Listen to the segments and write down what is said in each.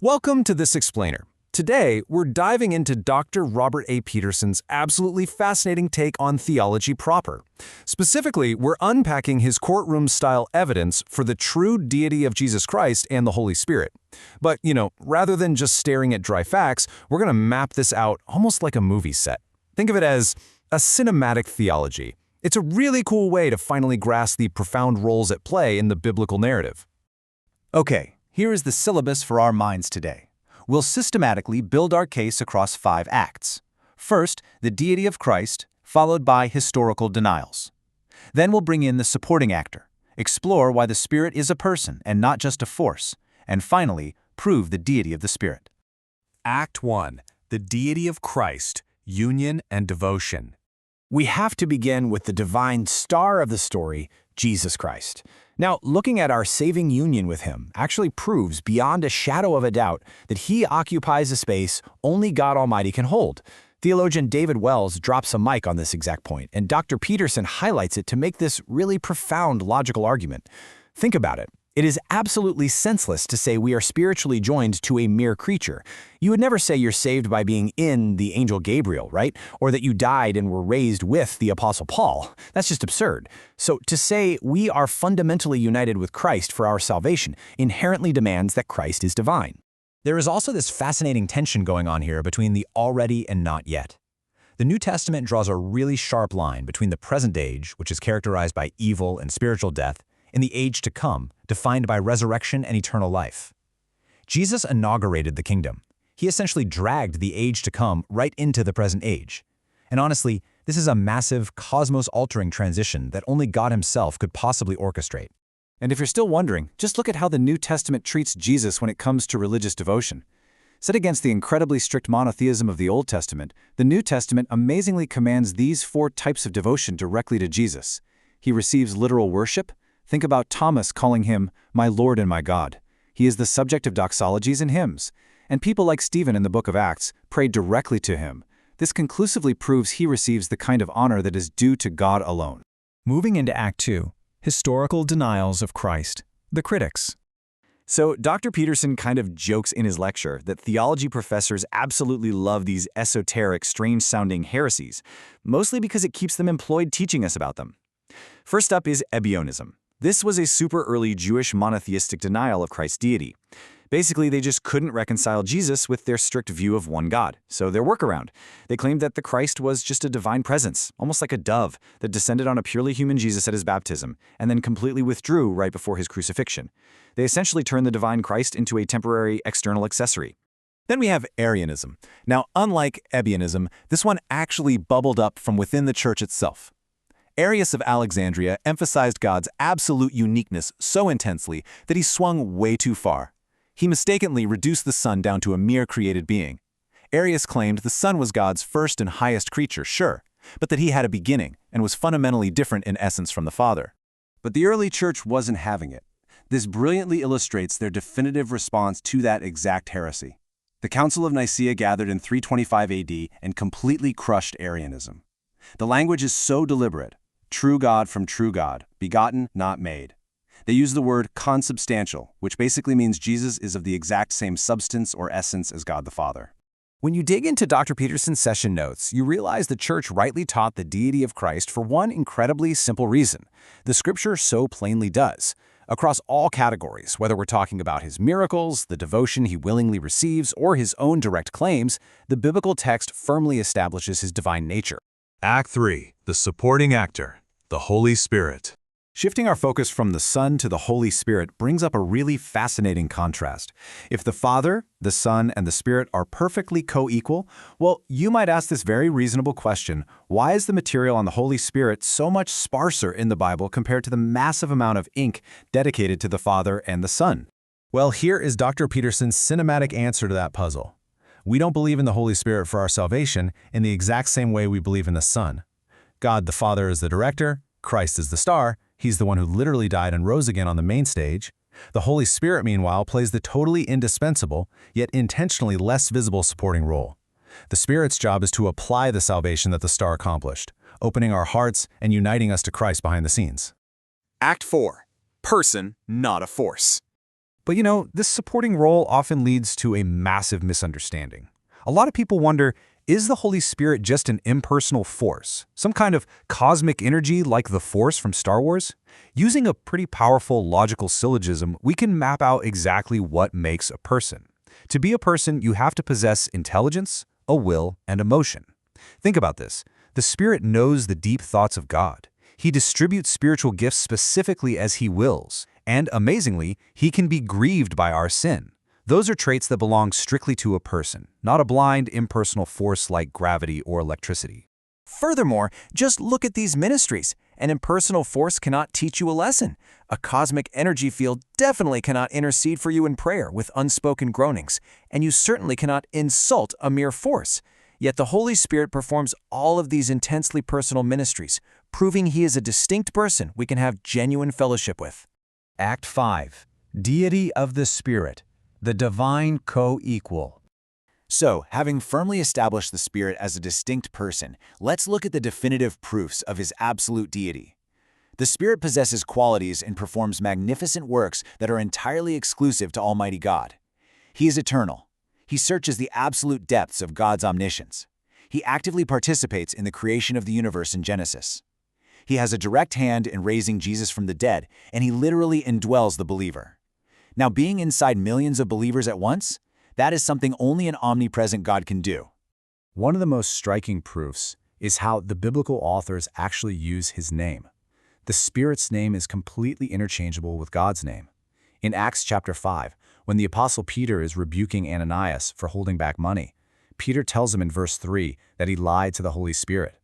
Welcome to This Explainer. Today, we're diving into Dr. Robert A. Peterson's absolutely fascinating take on theology proper. Specifically, we're unpacking his courtroom-style evidence for the true deity of Jesus Christ and the Holy Spirit. But, rather than just staring at dry facts, we're going to map this out almost like a movie set. Think of it as a cinematic theology. It's a really cool way to finally grasp the profound roles at play in the biblical narrative. Okay, here is the syllabus for our minds today. We'll systematically build our case across 5 acts. First, the deity of Christ, followed by historical denials. Then we'll bring in the supporting actor, explore why the Spirit is a person and not just a force, and finally, prove the deity of the Spirit. Act 1. The deity of Christ, union and devotion. We have to begin with the divine star of the story, Jesus Christ. Now, looking at our saving union with Him actually proves beyond a shadow of a doubt that He occupies a space only God Almighty can hold. Theologian David Wells drops a mic on this exact point, and Dr. Peterson highlights it to make this really profound logical argument. Think about it. It is absolutely senseless to say we are spiritually joined to a mere creature. You would never say you're saved by being in the angel Gabriel, right? Or that you died and were raised with the Apostle Paul. That's just absurd. So to say we are fundamentally united with Christ for our salvation inherently demands that Christ is divine. There is also this fascinating tension going on here between the already and not yet. The New Testament draws a really sharp line between the present age, which is characterized by evil and spiritual death, and the age to come, defined by resurrection and eternal life. Jesus inaugurated the kingdom. He essentially dragged the age to come right into the present age. And honestly, this is a massive, cosmos-altering transition that only God Himself could possibly orchestrate. And if you're still wondering, just look at how the New Testament treats Jesus when it comes to religious devotion. Set against the incredibly strict monotheism of the Old Testament, the New Testament amazingly commands these 4 types of devotion directly to Jesus. He receives literal worship. Think about Thomas calling Him, "my Lord and my God." He is the subject of doxologies and hymns. And people like Stephen in the book of Acts pray directly to Him. This conclusively proves he receives the kind of honor that is due to God alone. Moving into Act 2, historical denials of Christ, the critics. So Dr. Peterson kind of jokes in his lecture that theology professors absolutely love these esoteric, strange-sounding heresies, mostly because it keeps them employed teaching us about them. First up is Ebionism. This was a super early Jewish monotheistic denial of Christ's deity. Basically, they just couldn't reconcile Jesus with their strict view of one God. So their workaround, they claimed that the Christ was just a divine presence, almost like a dove, that descended on a purely human Jesus at His baptism, and then completely withdrew right before His crucifixion. They essentially turned the divine Christ into a temporary external accessory. Then we have Arianism. Now, unlike Ebionism, this one actually bubbled up from within the church itself. Arius of Alexandria emphasized God's absolute uniqueness so intensely that he swung way too far. He mistakenly reduced the Son down to a mere created being. Arius claimed the Son was God's first and highest creature, sure, but that He had a beginning and was fundamentally different in essence from the Father. But the early church wasn't having it. This brilliantly illustrates their definitive response to that exact heresy. The Council of Nicaea gathered in 325 AD and completely crushed Arianism. The language is so deliberate. True God from true God, begotten, not made. They use the word consubstantial, which basically means Jesus is of the exact same substance or essence as God the Father. When you dig into Dr. Peterson's session notes, you realize the church rightly taught the deity of Christ for one incredibly simple reason. The Scripture so plainly does. Across all categories, whether we're talking about His miracles, the devotion He willingly receives, or His own direct claims, the biblical text firmly establishes His divine nature. Act 3. The supporting actor, the Holy Spirit. Shifting our focus from the Son to the Holy Spirit brings up a really fascinating contrast. If the Father, the Son, and the Spirit are perfectly co-equal, well, you might ask this very reasonable question: why is the material on the Holy Spirit so much sparser in the Bible compared to the massive amount of ink dedicated to the Father and the Son? Well, here is Dr. Peterson's cinematic answer to that puzzle. We don't believe in the Holy Spirit for our salvation in the exact same way we believe in the Son. God the Father is the director, Christ is the star, He's the one who literally died and rose again on the main stage. The Holy Spirit, meanwhile, plays the totally indispensable, yet intentionally less visible supporting role. The Spirit's job is to apply the salvation that the star accomplished, opening our hearts and uniting us to Christ behind the scenes. Act 4. Person, not a force. But this supporting role often leads to a massive misunderstanding. A lot of people wonder, is the Holy Spirit just an impersonal force, some kind of cosmic energy like the Force from Star Wars? Using a pretty powerful logical syllogism, we can map out exactly what makes a person. To be a person, you have to possess intelligence, a will, and emotion. Think about this. The Spirit knows the deep thoughts of God. He distributes spiritual gifts specifically as He wills, and amazingly, He can be grieved by our sin. Those are traits that belong strictly to a person, not a blind, impersonal force like gravity or electricity. Furthermore, just look at these ministries. An impersonal force cannot teach you a lesson. A cosmic energy field definitely cannot intercede for you in prayer with unspoken groanings, and you certainly cannot insult a mere force. Yet the Holy Spirit performs all of these intensely personal ministries, proving He is a distinct person we can have genuine fellowship with. Act 5. Deity of the Spirit, the divine co-equal. So, having firmly established the Spirit as a distinct person, let's look at the definitive proofs of His absolute deity. The Spirit possesses qualities and performs magnificent works that are entirely exclusive to Almighty God. He is eternal. He searches the absolute depths of God's omniscience. He actively participates in the creation of the universe in Genesis. He has a direct hand in raising Jesus from the dead, and He literally indwells the believer. Now, being inside millions of believers at once, that is something only an omnipresent God can do. One of the most striking proofs is how the biblical authors actually use His name. The Spirit's name is completely interchangeable with God's name. In Acts chapter 5, when the Apostle Peter is rebuking Ananias for holding back money, Peter tells him in verse 3 that he lied to the Holy Spirit.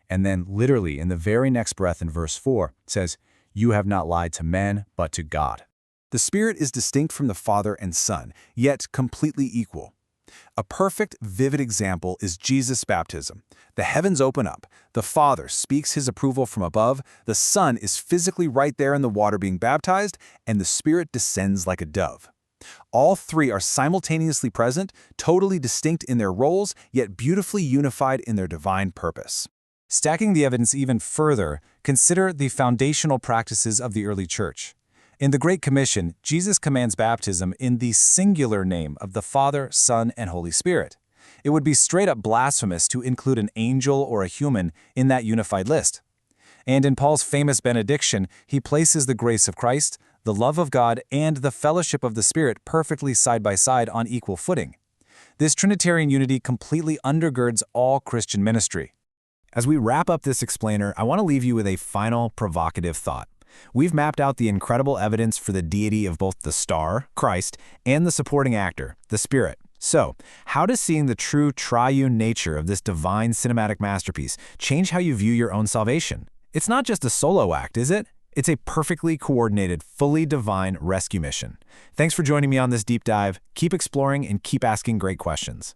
And then literally in the very next breath in verse 4 says, "You have not lied to men, but to God." The Spirit is distinct from the Father and Son, yet completely equal. A perfect, vivid example is Jesus' baptism. The heavens open up, the Father speaks His approval from above, the Son is physically right there in the water being baptized, and the Spirit descends like a dove. All three are simultaneously present, totally distinct in their roles, yet beautifully unified in their divine purpose. Stacking the evidence even further, consider the foundational practices of the early church. In the Great Commission, Jesus commands baptism in the singular name of the Father, Son, and Holy Spirit. It would be straight-up blasphemous to include an angel or a human in that unified list. And in Paul's famous benediction, he places the grace of Christ, the love of God, and the fellowship of the Spirit perfectly side by side on equal footing. This Trinitarian unity completely undergirds all Christian ministry. As we wrap up this explainer, I want to leave you with a final provocative thought. We've mapped out the incredible evidence for the deity of both the star, Christ, and the supporting actor, the Spirit. So, how does seeing the true triune nature of this divine cinematic masterpiece change how you view your own salvation? It's not just a solo act, is it? It's a perfectly coordinated, fully divine rescue mission. Thanks for joining me on this deep dive. Keep exploring and keep asking great questions.